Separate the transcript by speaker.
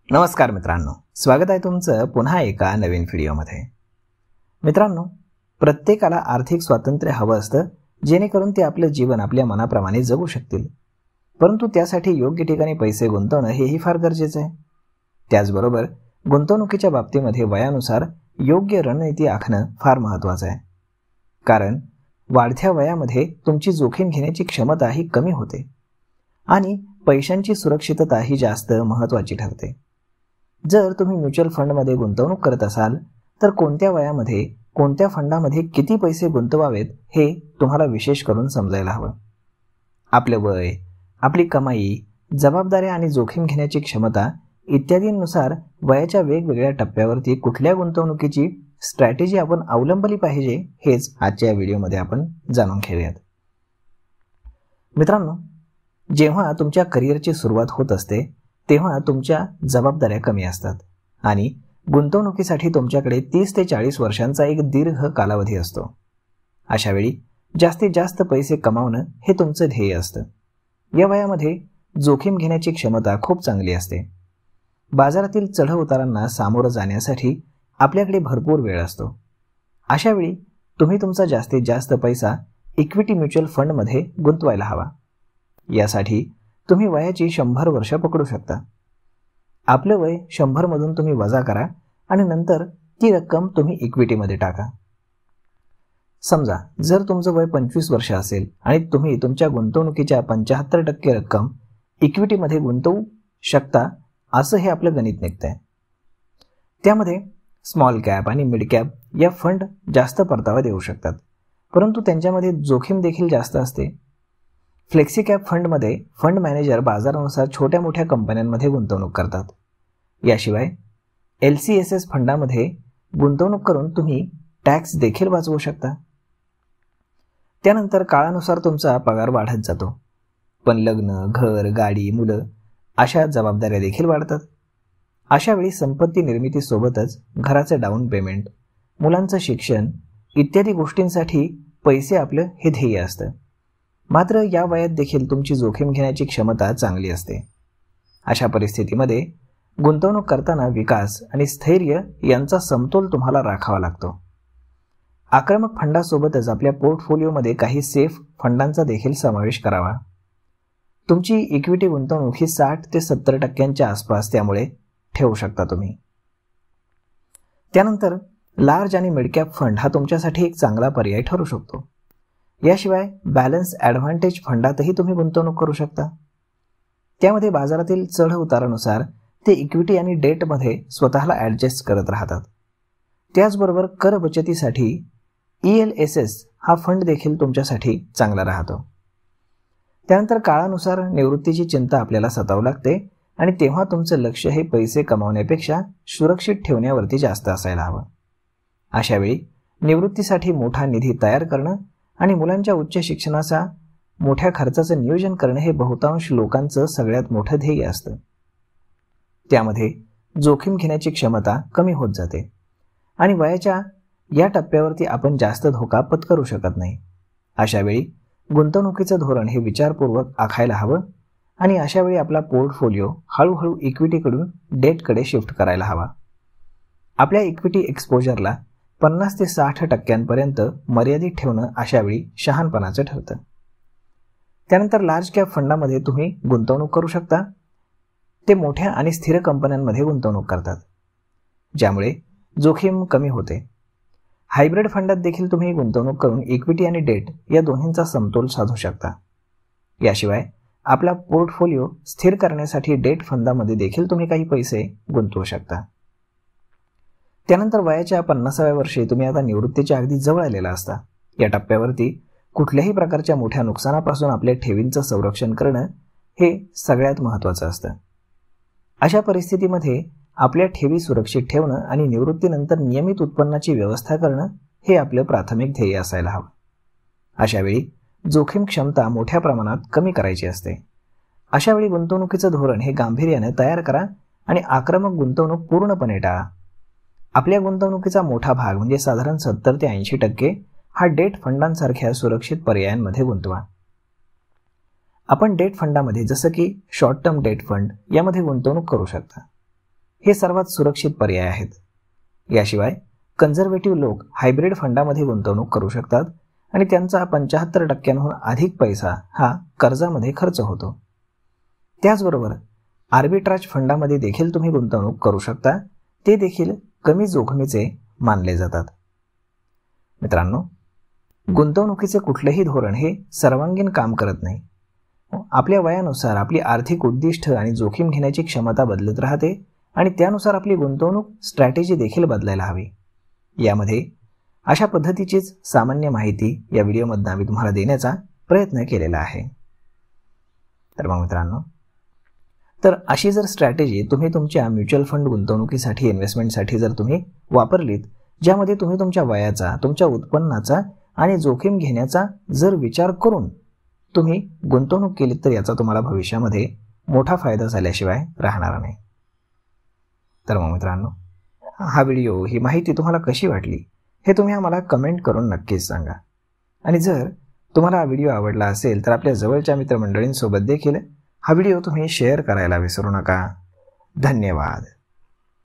Speaker 1: नमस्कार मित्रांनो, स्वागत आहे तुमचं पुन्हा एका नवीन व्हिडिओमध्ये। मित्रांनो, प्रत्येकाला आर्थिक स्वातंत्र्य हवं असतं, जेणेकरून ते आपलं जीवन आपल्या मनाप्रमाणे जगू शकतील। परंतु त्यासाठी योग्य ठिकाणी पैसे गुंतवणं हेही फार गरजेचं आहे। त्याचबरोबर गुंतवणुकीच्या बाबतीमध्ये वयानुसार योग्य रणनीती आखणं फार महत्त्वाचं आहे, कारण वाढत्या वयामध्ये तुमची जोखीम घेण्याची क्षमता ही कमी होते आणि पैशांची सुरक्षितता ही जास्त महत्त्वाची ठरते। जर तुम्ही म्युच्युअल फंडमध्ये गुंतवणूक करत असाल तर कोणत्या वयामध्ये कोणत्या फंडामध्ये किती पैसे गुंतवावेत हे तुम्हाला विशेष करून समजायला हवं। आपलं वय, आपली कमाई, जबाबदाऱ्या आणि जोखीम घेण्याची क्षमता इत्यादींनुसार वयाच्या वेगवेगळ्या टप्प्यावरती कुठल्या गुंतवणुकीची स्ट्रॅटेजी आपण अवलंबली पाहिजे हेच आजच्या व्हिडिओमध्ये आपण जाणून घेऊयात। मित्रांनो, जेव्हा तुमच्या करिअरची सुरुवात होत असते तेव्हा तुमच्या जबाबदाऱ्या कमी असतात आणि गुंतवणुकीसाठी तुमच्याकडे 30 ते 40 वर्षांचा एक दीर्घ कालावधी असतो। अशा वेळी जास्तीत जास्त पैसे कमावणं हे तुमचं ध्येय असतं। या वयामध्ये जोखीम घेण्याची क्षमता खूप चांगली असते। बाजारातील चढउतारांना सामोरं जाण्यासाठी आपल्याकडे भरपूर वेळ असतो। अशा वेळी तुम्ही तुमचा जास्तीत जास्त पैसा इक्विटी म्युच्युअल फंडमध्ये गुंतवायला हवा। यासाठी तुम्ही वयाची 100 वर्ष पकडू शकता। आपलं वय 100 मधून तुम्ही वजा करा आणि नंतर ती रक्कम तुम्ही इक्विटीमध्ये टाका। समजा जर तुमचं वय 25 वर्ष असेल आणि तुम्ही तुमच्या गुंतवणुकीच्या 75% रक्कम इक्विटीमध्ये गुंतवू शकता, असं हे आपलं गणित निघतंय। त्यामध्ये स्मॉल कॅप आणि मिड कॅप या फंड जास्त परतावा देऊ शकतात, परंतु त्यांच्यामध्ये जोखीम देखील जास्त असते। फ्लेक्सी कॅप फंडमध्ये फंड मॅनेजर बाजारानुसार छोट्या मोठ्या कंपन्यांमध्ये गुंतवणूक करतात। याशिवाय LCSS फंडामध्ये गुंतवणूक करून तुम्ही टॅक्स देखील वाचवू शकता। त्यानंतर काळानुसार तुमचा पगार वाढत जातो, पण लग्न, घर, गाडी, मुलं अशा जबाबदाऱ्या देखील वाढतात। अशा वेळी संपत्ती निर्मितीसोबतच घराचे डाऊन पेमेंट, मुलांचं शिक्षण इत्यादी गोष्टींसाठी पैसे आपलं हे ध्येय असतं। मात्र या वयात देखील तुमची जोखीम घेण्याची क्षमता चांगली असते। अशा परिस्थितीमध्ये गुंतवणूक करताना विकास आणि स्थैर्य यांचा समतोल तुम्हाला राखावा लागतो। आक्रमक फंडासोबतच आपल्या पोर्टफोलिओमध्ये काही सेफ फंडांचा देखील समावेश करावा। तुमची इक्विटी गुंतवणूक ही 60 ते 70% आसपास त्यामुळे ठेवू शकता तुम्ही। त्यानंतर लार्ज आणि मिड कॅप फंड हा तुमच्यासाठी एक चांगला पर्याय ठरू शकतो। याशिवाय बॅलन्स ॲडव्हान्टेज फंडातही तुम्ही गुंतवणूक करू शकता। त्यामध्ये बाजारातील चढ उतारानुसार ते इक्विटी आणि डेटमध्ये स्वतःला ॲडजस्ट करत राहतात। त्याचबरोबर कर बचतीसाठी ELSS हा फंड देखील तुमच्यासाठी चांगला राहतो। त्यानंतर काळानुसार निवृत्तीची चिंता आपल्याला सतावू लागते आणि तेव्हा तुमचं लक्ष हे पैसे कमावण्यापेक्षा सुरक्षित ठेवण्यावरती जास्त असायला हवं। अशावेळी निवृत्तीसाठी मोठा निधी तयार करणं आणि मुलांच्या उच्च शिक्षणाचा मोठ्या खर्चाचं नियोजन करणं हे बहुतांश लोकांचं सगळ्यात मोठं ध्येय असतं। त्यामध्ये जोखीम घेण्याची क्षमता कमी होत जाते आणि वयाच्या या टप्प्यावरती आपण जास्त धोका पत्करू शकत नाही। अशावेळी गुंतवणुकीचं धोरण हे विचारपूर्वक आखायला हवं आणि अशावेळी आपला पोर्टफोलिओ हळूहळू इक्विटीकडून डेटकडे शिफ्ट करायला हवा। आपल्या इक्विटी एक्सपोजरला 50 ते 60% मर्यादित ठेवणं अशावेळी शहाणपणाचं ठरतं। त्यानंतर लार्ज कॅप फंडामध्ये तुम्ही गुंतवणूक करू शकता। ते मोठ्या आणि स्थिर कंपन्यांमध्ये गुंतवणूक करतात, ज्यामुळे जोखीम कमी होते। हायब्रिड फंडात देखील तुम्ही गुंतवणूक करून इक्विटी आणि डेट या दोन्हींचा समतोल साधू शकता। याशिवाय आपला पोर्टफोलिओ स्थिर करण्यासाठी डेट फंडामध्ये देखील तुम्ही काही पैसे गुंतवू शकता। त्यानंतर वयाच्या 50व्या वर्षी तुम्ही आता निवृत्तीच्या अगदी जवळ आलेला असता। या टप्प्यावरती कुठल्याही प्रकारच्या मोठ्या नुकसानापासून आपल्या ठेवींचं संरक्षण करणं हे सगळ्यात महत्त्वाचं असतं। अशा परिस्थितीमध्ये आपल्या ठेवी सुरक्षित ठेवणं आणि निवृत्तीनंतर नियमित उत्पन्नाची व्यवस्था करणं हे आपलं प्राथमिक ध्येय असायला हवं। अशावेळी जोखीम क्षमता मोठ्या प्रमाणात कमी करायची असते। अशावेळी गुंतवणुकीचं धोरण हे गांभीर्याने तयार करा आणि आक्रमक गुंतवणूक पूर्णपणे टाळा। आपल्या गुंतवणुकीचा मोठा भाग म्हणजे साधारण 70 ते 80% हा डेट फंडांसारख्या सुरक्षित पर्यायांमध्ये गुंतवा। आपण डेट फंडामध्ये जसं की शॉर्ट टर्म डेट फंड यामध्ये गुंतवणूक करू शकता। हे सर्वात सुरक्षित पर्याय आहेत. याशिवाय कन्झर्वेटिव्ह लोक हायब्रिड फंडामध्ये गुंतवणूक करू शकतात आणि त्यांचा 75% अधिक पैसा हा कर्जामध्ये खर्च होतो. त्याचबरोबर आर्बिट्राज फंडामध्ये देखील तुम्ही गुंतवणूक करू शकता. ते देखील कमी जोखमीचे मानले जातात. मित्रांनो, गुंतवणुकीचे कुठलेही धोरण हे सर्वांगीण काम करत नाही. आपल्या वयानुसार आपली आर्थिक उद्दिष्ट आणि जोखीम घेण्याची क्षमता बदलत राहते आणि त्यानुसार आपली गुंतवणूक स्ट्रॅटेजी देखील बदलायला हवी. यामध्ये अशा पद्धतीचीच सामान्य माहिती या व्हिडिओमधून आम्ही तुम्हाला देण्याचा प्रयत्न केलेला आहे. तर मग मित्रांनो, तर अशी जर स्ट्रॅटेजी तुम्ही तुमच्या म्युच्युअल फंड गुंतवणुकीसाठी, इन्व्हेस्टमेंटसाठी जर तुम्ही वापरलीत, ज्यामध्ये तुम्ही तुमच्या वयाचा, तुमच्या उत्पन्नाचा आणि जोखीम घेण्याचा जर विचार करून तुम्ही गुंतवणूक केलीत, तर याचा तुम्हाला भविष्यामध्ये मोठा फायदा झाल्याशिवाय राहणार नाही. तर मग मित्रांनो, हा व्हिडिओ, ही माहिती तुम्हाला कशी वाटली हे तुम्ही आम्हाला कमेंट करून नक्कीच सांगा. आणि जर तुम्हाला हा व्हिडिओ आवडला असेल तर आपल्या जवळच्या मित्रमंडळींसोबत देखील हा व्हिडिओ तुम्ही शेअर करायला विसरू नका. धन्यवाद.